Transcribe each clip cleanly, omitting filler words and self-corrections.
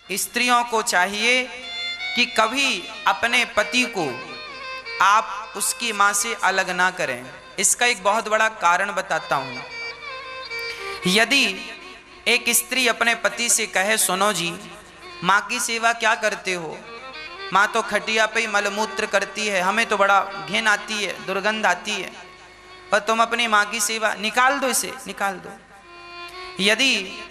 स्त्रियों को चाहिए कि कभी अपने पति को आप उसकी माँ से अलग ना करें। इसका एक बहुत बड़ा कारण बताता हूँ। यदि एक स्त्री अपने पति से कहे, सुनो जी, माँ की सेवा क्या करते हो, माँ तो खटिया पे ही मलमूत्र करती है, हमें तो बड़ा घिन आती है, दुर्गंध आती है, और तुम अपनी माँ की सेवा, निकाल दो इसे, निकाल दो। यदि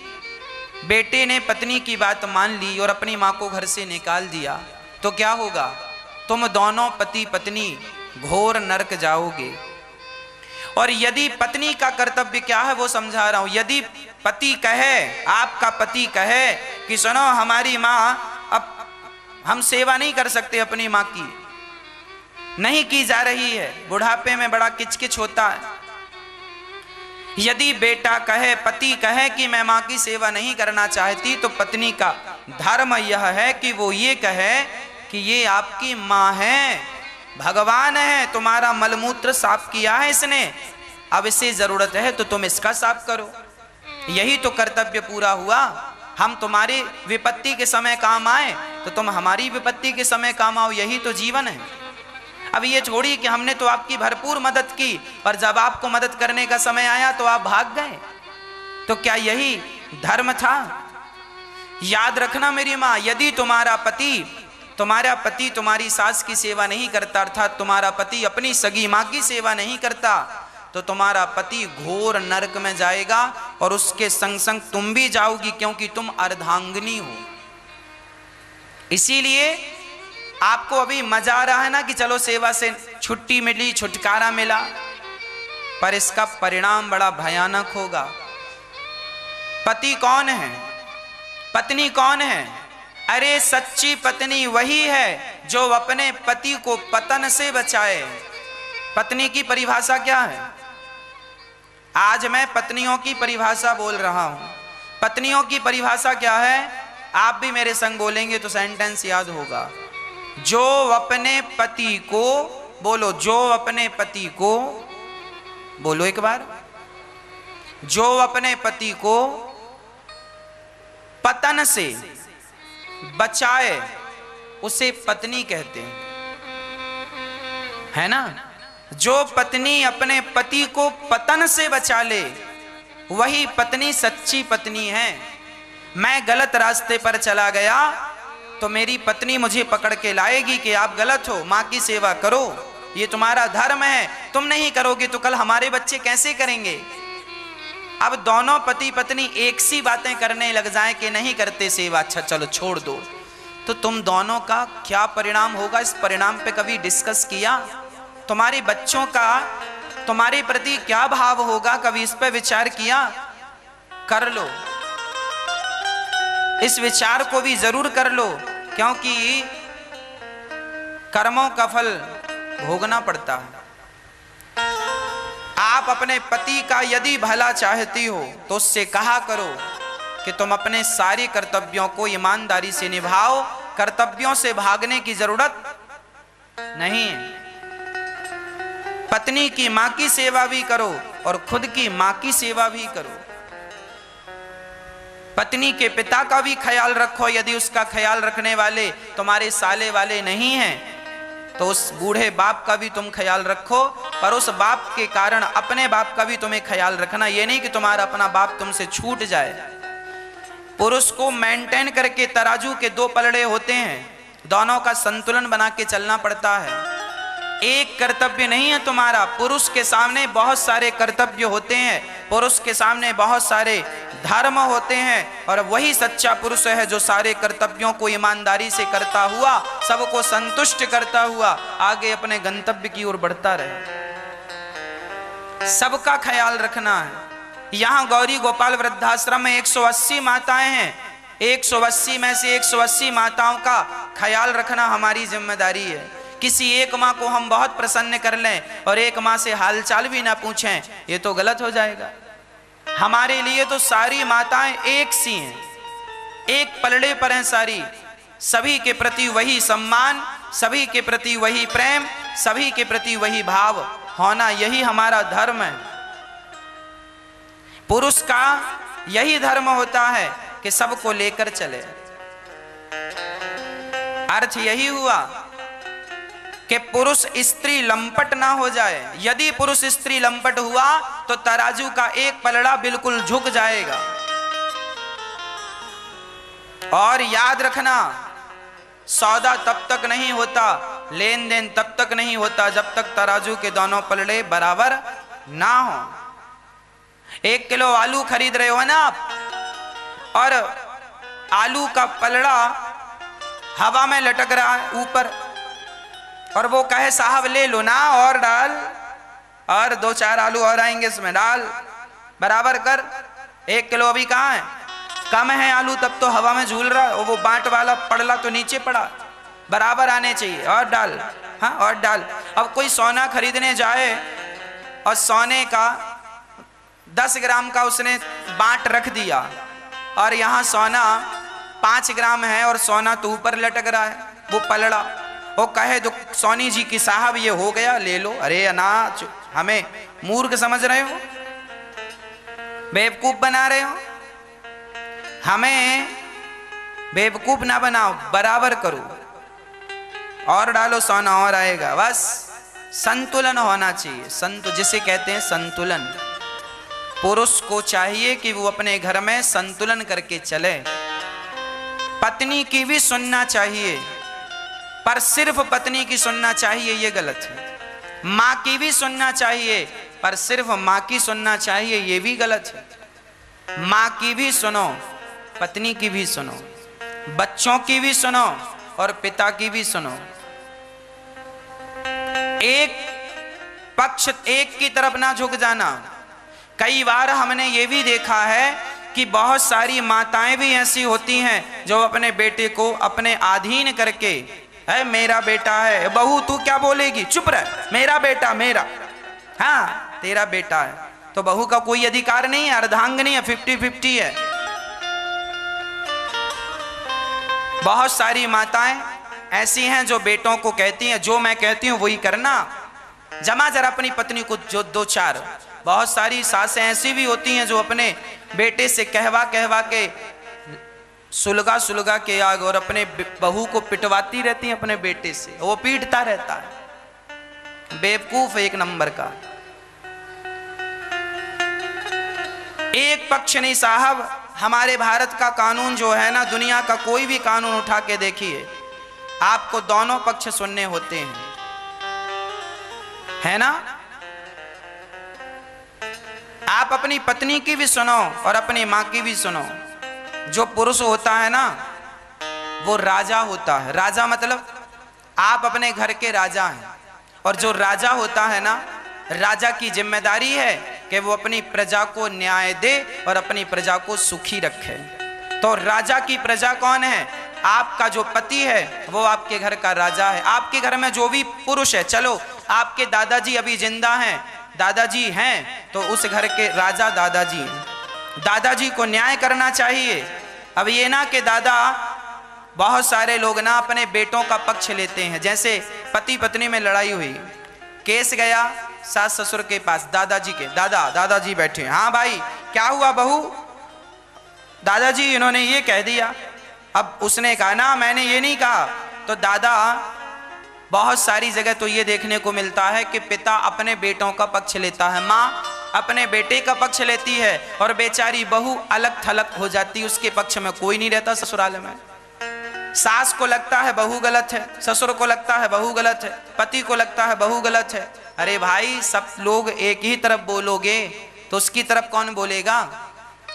बेटे ने पत्नी की बात मान ली और अपनी माँ को घर से निकाल दिया तो क्या होगा? तुम दोनों पति पत्नी घोर नरक जाओगे। और यदि पत्नी का कर्तव्य क्या है वो समझा रहा हूं। यदि पति कहे, आपका पति कहे कि सुनो हमारी माँ, अब हम सेवा नहीं कर सकते अपनी माँ की, नहीं की जा रही है, बुढ़ापे में बड़ा किचकिच होता है। यदि बेटा कहे, पति कहे कि मैं माँ की सेवा नहीं करना चाहती, तो पत्नी का धर्म यह है कि वो ये कहे कि ये आपकी माँ है, भगवान है, तुम्हारा मलमूत्र साफ किया है इसने, अब इसे जरूरत है तो तुम इसका साफ करो। यही तो कर्तव्य पूरा हुआ। हम तुम्हारी विपत्ति के समय काम आए तो तुम हमारी विपत्ति के समय काम आओ, यही तो जीवन है। अब ये छोड़िए कि हमने तो आपकी भरपूर मदद की, पर जब आपको मदद करने का समय आया तो आप भाग गए, तो क्या यही धर्म था? याद रखना मेरी माँ, यदि तुम्हारा पति तुम्हारी सास की सेवा नहीं करता, अर्थात तुम्हारा पति अपनी सगी माँ की सेवा नहीं करता, तो तुम्हारा पति घोर नरक में जाएगा और उसके संग संग तुम भी जाओगी, क्योंकि तुम अर्धांगिनी हो। इसीलिए आपको अभी मजा आ रहा है ना कि चलो सेवा से छुट्टी मिली, छुटकारा मिला, पर इसका परिणाम बड़ा भयानक होगा। पति कौन है? पत्नी कौन है? अरे सच्ची पत्नी वही है जो अपने पति को पतन से बचाए। पत्नी की परिभाषा क्या है? आज मैं पत्नियों की परिभाषा बोल रहा हूं। पत्नियों की परिभाषा क्या है? आप भी मेरे संग बोलेंगे तो सेंटेंस याद होगा। जो अपने पति को, बोलो, जो अपने पति को, बोलो एक बार, जो अपने पति को पतन से बचाए उसे पत्नी कहते हैं, है ना? जो पत्नी अपने पति को पतन से बचा ले वही पत्नी सच्ची पत्नी है। मैं गलत रास्ते पर चला गया तो मेरी पत्नी मुझे पकड़ के लाएगी कि आप गलत हो, माँ की सेवा करो, ये तुम्हारा धर्म है, तुम नहीं करोगे तो कल हमारे बच्चे कैसे करेंगे? अब दोनों पति पत्नी एक सी बातें करने लग जाएं कि नहीं करते सेवा, अच्छा चलो छोड़ दो, तो तुम दोनों का क्या परिणाम होगा? इस परिणाम पे कभी डिस्कस किया? तुम्हारे बच्चों का तुम्हारे प्रति क्या भाव होगा, कभी इस पे विचार किया? कर लो, इस विचार को भी जरूर कर लो, क्योंकि कर्मों का फल भोगना पड़ता है। आप अपने पति का यदि भला चाहती हो तो उससे कहा करो कि तुम अपने सारे कर्तव्यों को ईमानदारी से निभाओ, कर्तव्यों से भागने की जरूरत नहीं है। पत्नी की मां की सेवा भी करो और खुद की मां की सेवा भी करो। पत्नी के पिता का भी ख्याल रखो, यदि उसका ख्याल रखने वाले तुम्हारे साले वाले नहीं हैं तो उस बूढ़े बाप का भी तुम ख्याल रखो, पर उस बाप के कारण अपने बाप का भी तुम्हें ख्याल रखना। ये नहीं कि तुम्हारा अपना बाप तुमसे छूट जाए। पुरुष को मेंटेन करके तराजू के दो पलड़े होते हैं, दोनों का संतुलन बना के चलना पड़ता है। एक कर्तव्य नहीं है तुम्हारा, पुरुष के सामने बहुत सारे कर्तव्य होते हैं, पुरुष के सामने बहुत सारे धर्म होते हैं, और वही सच्चा पुरुष है जो सारे कर्तव्यों को ईमानदारी से करता हुआ, सबको संतुष्ट करता हुआ आगे अपने गंतव्य की ओर बढ़ता रहे। सबका ख्याल रखना है। यहाँ गौरी गोपाल वृद्धाश्रम में 180 माताएं हैं, 180 में से 180 माताओं का ख्याल रखना हमारी जिम्मेदारी है। किसी एक माँ को हम बहुत प्रसन्न कर लें और एक माँ से हालचाल भी ना पूछें, ये तो गलत हो जाएगा। हमारे लिए तो सारी माताएं एक सी हैं, एक पलड़े पर हैं सारी, सभी के प्रति वही सम्मान, सभी के प्रति वही प्रेम, सभी के प्रति वही भाव होना, यही हमारा धर्म है। पुरुष का यही धर्म होता है कि सबको लेकर चले। अर्थ यही हुआ कि पुरुष स्त्री लंपट ना हो जाए। यदि पुरुष स्त्री लंपट हुआ तो तराजू का एक पलड़ा बिल्कुल झुक जाएगा। और याद रखना, सौदा तब तक नहीं होता, लेन देन तब तक नहीं होता जब तक तराजू के दोनों पलड़े बराबर ना हो। 1 किलो आलू खरीद रहे हो ना आप, और आलू का पलड़ा हवा में लटक रहा है ऊपर, और वो कहे साहब ले लो ना और डाल, और 2-4 आलू और आएंगे इसमें, डाल बराबर कर। 1 किलो अभी कहाँ है, कम है आलू, तब तो हवा में झूल रहा है, और वो बांट वाला पड़ला तो नीचे पड़ा, बराबर आने चाहिए, और डाल, हाँ और डाल। अब कोई सोना खरीदने जाए और सोने का 10 ग्राम का उसने बांट रख दिया, और यहाँ सोना 5 ग्राम है और सोना तो ऊपर लटक रहा है वो पलड़ा, वो कहे तो सोनी जी की साहब ये हो गया ले लो। अरे अनाज, हमें मूर्ख समझ रहे हो, बेवकूफ बना रहे हो, हमें बेवकूफ ना बनाओ, बराबर करो और डालो, सोना और आएगा। बस संतुलन होना चाहिए, जिसे कहते हैं संतुलन। पुरुष को चाहिए कि वो अपने घर में संतुलन करके चले। पत्नी की भी सुनना चाहिए, पर सिर्फ पत्नी की सुनना चाहिए ये गलत है। माँ की भी सुनना चाहिए, पर सिर्फ माँ की सुनना चाहिए ये भी गलत है। माँ की भी सुनो, पत्नी की भी सुनो, बच्चों की भी सुनो और पिता की भी सुनो। एक पक्ष, एक की तरफ ना झुक जाना। कई बार हमने ये भी देखा है कि बहुत सारी माताएं भी ऐसी होती हैं जो अपने बेटे को अपने अधीन करके, है मेरा बेटा है, बहू तू क्या बोलेगी, चुप रह, मेरा बेटा मेरा, हाँ तेरा बेटा है, तो बहू का कोई अधिकार नहीं है, अर्धांगिनी है, 50-50 है। बहुत सारी माताएं ऐसी हैं जो बेटों को कहती हैं जो मैं कहती हूं वही करना, जमा जरा अपनी पत्नी को जो 2-4। बहुत सारी सासें ऐसी भी होती हैं जो अपने बेटे से कहवा कहवा के, सुलगा के आग, और अपने बहू को पिटवाती रहती हैं अपने बेटे से, वो पीटता रहता है। बेवकूफ एक नंबर का। एक पक्ष नहीं साहब, हमारे भारत का कानून जो है ना, दुनिया का कोई भी कानून उठा के देखिए, आपको दोनों पक्ष सुनने होते हैं, है ना। आप अपनी पत्नी की भी सुनो और अपनी माँ की भी सुनो। जो पुरुष होता है ना वो राजा होता है। राजा मतलब आप अपने घर के राजा हैं, और जो राजा होता है ना, राजा की जिम्मेदारी है कि वो अपनी प्रजा को न्याय दे और अपनी प्रजा को सुखी रखे। तो राजा की प्रजा कौन है? आपका जो पति है वो आपके घर का राजा है। आपके घर में जो भी पुरुष है, चलो आपके दादाजी अभी जिंदा हैं, दादाजी हैं, तो उस घर के राजा दादाजी हैं। दादाजी को न्याय करना चाहिए। अब ये ना कि दादा, बहुत सारे लोग ना अपने बेटों का पक्ष लेते हैं। जैसे पति पत्नी में लड़ाई हुई, केस गया सास ससुर के पास, दादाजी के, दादाजी बैठे, हाँ भाई क्या हुआ बहू, दादाजी इन्होंने ये कह दिया। अब उसने कहा ना मैंने ये नहीं कहा। तो दादा, बहुत सारी जगह तो ये देखने को मिलता है कि पिता अपने बेटों का पक्ष लेता है, माँ अपने बेटे का पक्ष लेती है, और बेचारी बहू अलग थलग हो जाती, उसके पक्ष में कोई नहीं रहता ससुराल में। सास को लगता है बहू गलत है, ससुर को लगता है बहू गलत है, पति को लगता है बहू गलत है। अरे भाई, सब लोग एक ही तरफ बोलोगे तो उसकी तरफ कौन बोलेगा?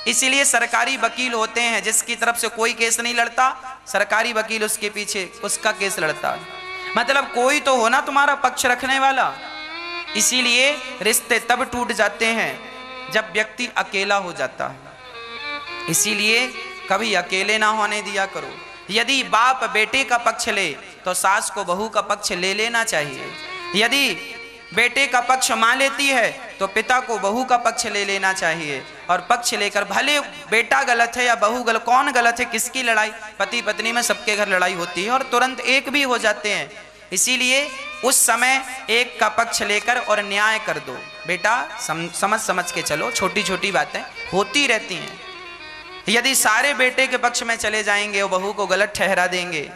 इसीलिए सरकारी वकील होते हैं, जिसकी तरफ से कोई केस नहीं लड़ता, सरकारी वकील उसके पीछे उसका केस लड़ता है। मतलब कोई तो हो ना तुम्हारा पक्ष रखने वाला। इसीलिए रिश्ते तब टूट जाते हैं जब व्यक्ति अकेला हो जाता है। इसीलिए कभी अकेले ना होने दिया करो। यदि बाप बेटे का पक्ष ले तो सास को बहू का पक्ष ले लेना चाहिए। यदि बेटे का पक्ष मां लेती है तो पिता को बहू का पक्ष ले लेना चाहिए। और पक्ष लेकर, भले बेटा गलत है या बहू गलत, कौन गलत है, किसकी लड़ाई, पति पत्नी में सबके घर लड़ाई होती है और तुरंत एक भी हो जाते हैं। इसीलिए उस समय एक का पक्ष लेकर और न्याय कर दो। बेटा समझ समझ के चलो, छोटी छोटी बातें होती रहती हैं। यदि सारे बेटे के पक्ष में चले जाएंगे और बहू को गलत ठहरा देंगे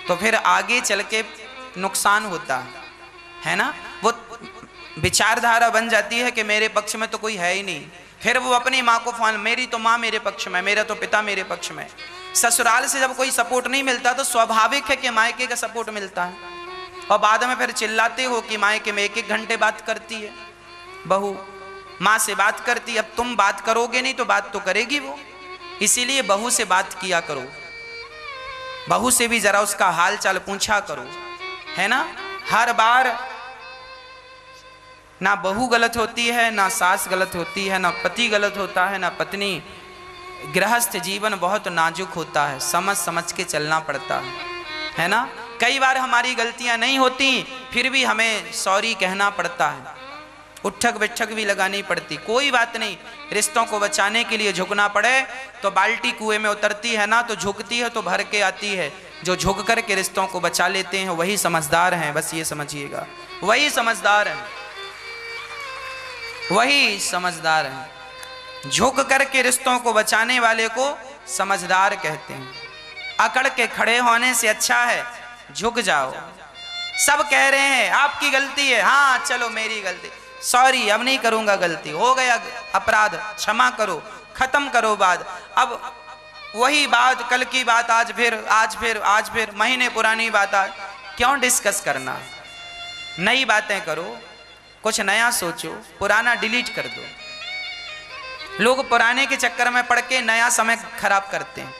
तो फिर आगे चल के नुकसान होता है ना। वो विचारधारा बन जाती है कि मेरे पक्ष में तो कोई है ही नहीं, फिर वो अपनी माँ को फोन, मेरी तो माँ मेरे पक्ष में, मेरा तो पिता मेरे पक्ष में। ससुराल से जब कोई सपोर्ट नहीं मिलता तो स्वाभाविक है कि मायके का सपोर्ट मिलता है, और बाद में फिर चिल्लाते हो कि मायके में 1-1 घंटे बात करती है बहू, माँ से बात करती। अब तुम बात करोगे नहीं तो बात तो करेगी वो, इसीलिए बहू से बात किया करो, बहू से भी जरा उसका हाल चाल पूछा करो, है ना। हर बार ना बहू गलत होती है, ना सास गलत होती है, ना पति गलत होता है, ना पत्नी। गृहस्थ जीवन बहुत नाजुक होता है, समझ समझ के चलना पड़ता है ना। कई बार हमारी गलतियां नहीं होती, फिर भी हमें सॉरी कहना पड़ता है, उठक बिठक भी लगानी पड़ती। कोई बात नहीं, रिश्तों को बचाने के लिए झुकना पड़े तो बाल्टी कुएं में उतरती है ना, तो झुकती है तो भर के आती है। जो झुक कर के रिश्तों को बचा लेते हैं वही समझदार हैं, बस ये समझिएगा, वही समझदार हैं, वही समझदार हैं। झुक कर के रिश्तों को बचाने वाले को समझदार कहते हैं। अकड़ के खड़े होने से अच्छा है झुक जाओ। सब कह रहे हैं आपकी गलती है, हाँ चलो मेरी गलती, सॉरी अब नहीं करूंगा गलती, हो गया अपराध, क्षमा करो, खत्म करो बात। अब वही बात, कल की बात आज फिर महीने पुरानी बात आज क्यों डिस्कस करना। नई बातें करो, कुछ नया सोचो, पुराना डिलीट कर दो। लोग पुराने के चक्कर में पड़ के नया समय खराब करते हैं।